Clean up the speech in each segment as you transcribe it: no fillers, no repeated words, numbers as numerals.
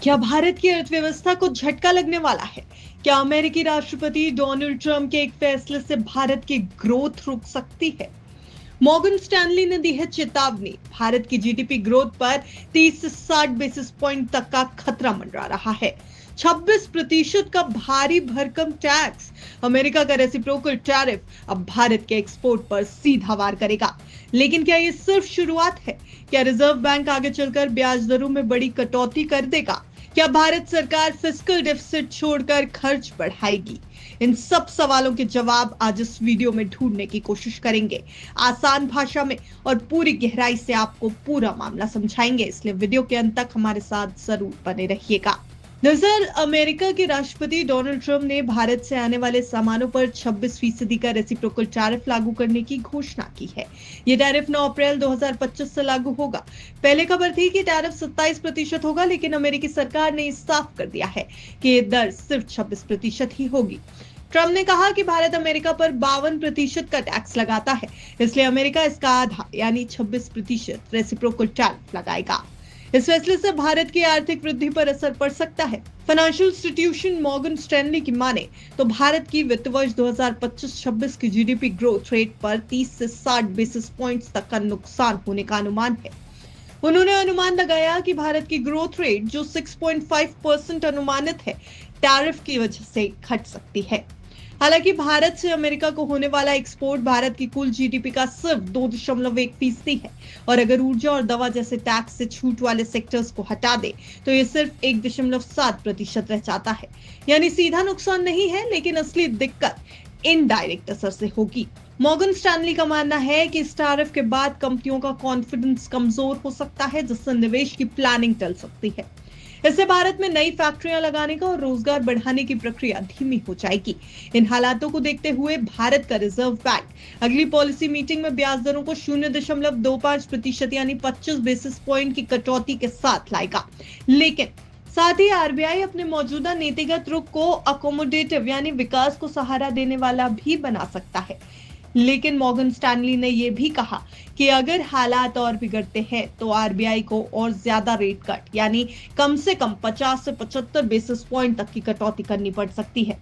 क्या भारत की अर्थव्यवस्था को झटका लगने वाला है? क्या अमेरिकी राष्ट्रपति डोनाल्ड ट्रंप के एक फैसले से भारत की ग्रोथ रुक सकती है? मॉर्गन स्टैनली ने दी है चेतावनी। भारत की जीडीपी ग्रोथ पर 30 से 60 बेसिस पॉइंट तक का खतरा मंडरा रहा है। 26% का भारी भरकम टैक्स, अमेरिका का रेसिप्रोकल टैरिफ अब भारत के एक्सपोर्ट पर सीधा वार करेगा। लेकिन क्या ये सिर्फ शुरुआत है? क्या रिजर्व बैंक आगे चलकर ब्याज दरों में बड़ी कटौती कर देगा? क्या भारत सरकार फिस्कल डेफिसिट छोड़कर खर्च बढ़ाएगी? इन सब सवालों के जवाब आज इस वीडियो में ढूंढने की कोशिश करेंगे, आसान भाषा में और पूरी गहराई से आपको पूरा मामला समझाएंगे। इसलिए वीडियो के अंत तक हमारे साथ जरूर बने रहिएगा। दरअसल अमेरिका के राष्ट्रपति डोनाल्ड ट्रंप ने भारत से आने वाले सामानों पर 26% का रेसिप्रोकल टैरिफ लागू करने की घोषणा की है। ये टैरिफ 9 अप्रैल 2025 से लागू होगा। पहले खबर थी कि टैरिफ 27% होगा, लेकिन अमेरिकी सरकार ने साफ कर दिया है कि ये दर सिर्फ 26% ही होगी। ट्रंप ने कहा कि भारत अमेरिका पर 52% का टैक्स लगाता है, इसलिए अमेरिका इसका आधा यानी 26% रेसिप्रोकल टैरिफ लगाएगा। इस फैसले से भारत की आर्थिक वृद्धि पर असर पड़ सकता है। फाइनेंशियल इंस्टीट्यूशन मॉर्गन स्टैनली की माने तो भारत की वित्त वर्ष 2025-26 की जीडीपी ग्रोथ रेट पर 30 से 60 बेसिस पॉइंट्स तक का नुकसान होने का अनुमान है। उन्होंने अनुमान लगाया कि भारत की ग्रोथ रेट जो 6.5% अनुमानित है, टैरिफ की वजह से घट सकती है। हालांकि भारत से अमेरिका को होने वाला एक्सपोर्ट भारत की कुल जीडीपी का सिर्फ 2.1% है, और अगर ऊर्जा और दवा जैसे टैक्स से छूट वाले सेक्टर्स को हटा दे तो ये सिर्फ 1.7% रह जाता है। यानी सीधा नुकसान नहीं है, लेकिन असली दिक्कत इनडायरेक्ट असर से होगी। मॉर्गन स्टैनली का मानना है कि इस टैरिफ के बाद कंपनियों का कॉन्फिडेंस कमजोर हो सकता है, जिससे निवेश की प्लानिंग टल सकती है। इससे भारत में नई फैक्ट्रियां लगाने का और रोजगार बढ़ाने की प्रक्रिया धीमी हो जाएगी। इन हालातों को देखते हुए भारत का रिजर्व बैंक अगली पॉलिसी मीटिंग में ब्याज दरों को 0.25% यानी 25 बेसिस पॉइंट की कटौती के साथ लाएगा। लेकिन साथ ही आरबीआई अपने मौजूदा नीतिगत रुख को अकोमोडेटिव यानी विकास को सहारा देने वाला भी बना सकता है। लेकिन मॉर्गन स्टैनली ने यह भी कहा कि अगर हालात और बिगड़ते हैं तो आरबीआई को और ज्यादा रेट कट यानी कम से कम 50 से 75 बेसिस पॉइंट तक की कटौती करनी पड़ सकती है।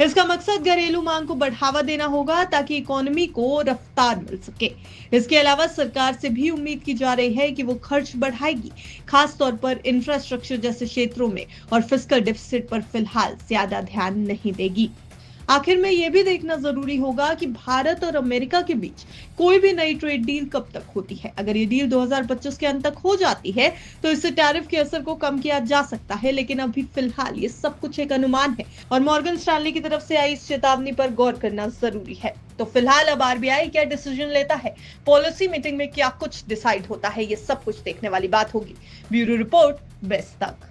इसका मकसद घरेलू मांग को बढ़ावा देना होगा ताकि इकोनॉमी को रफ्तार मिल सके। इसके अलावा सरकार से भी उम्मीद की जा रही है कि वो खर्च बढ़ाएगी, खासतौर पर इंफ्रास्ट्रक्चर जैसे क्षेत्रों में, और फिस्कल डेफिसिट पर फिलहाल ज्यादा ध्यान नहीं देगी। आखिर में यह भी देखना जरूरी होगा कि भारत और अमेरिका के बीच कोई भी नई ट्रेड डील कब तक होती है। अगर ये डील 2025 के अंत तक हो जाती है तो इससे टैरिफ के असर को कम किया जा सकता है, लेकिन अभी फिलहाल ये सब कुछ एक अनुमान है और मॉर्गन स्टैनली की तरफ से आई इस चेतावनी पर गौर करना जरूरी है। तो फिलहाल अब आरबीआई क्या डिसीजन लेता है, पॉलिसी मीटिंग में क्या कुछ डिसाइड होता है, ये सब कुछ देखने वाली बात होगी। ब्यूरो रिपोर्ट, बेस्ट तक।